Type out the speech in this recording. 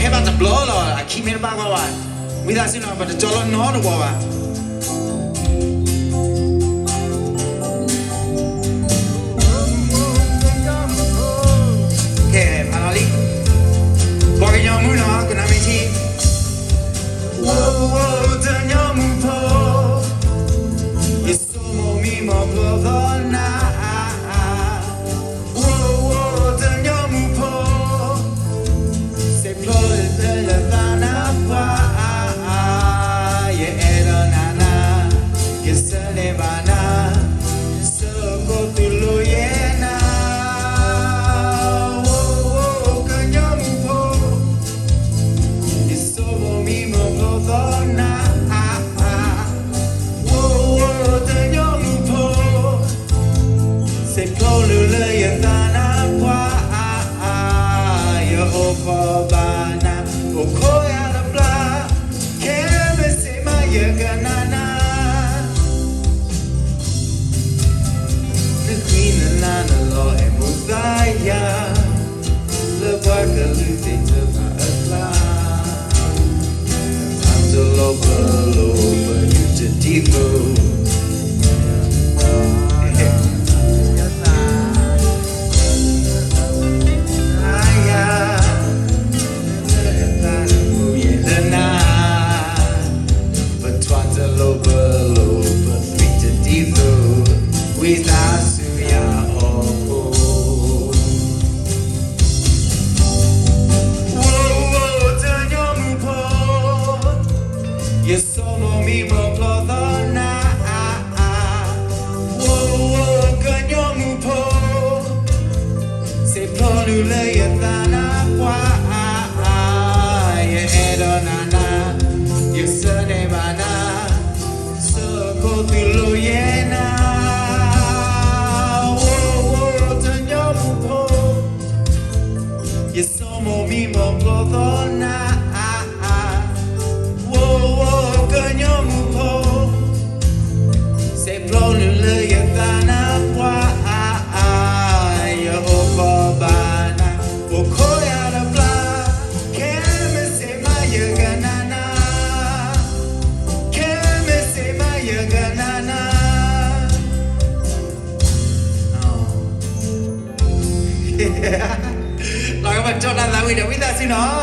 about the blow, Lord. I keep me back on. We that's but the dollar no the war. Okay, Manali. Boy, young moon, I'm gonna meet you. Whoa, turn your moon po. You're so more me, more brother now. Whoa, turn your moon po. Say, play the Banapa. Like I'm a Jordan, we don't see no.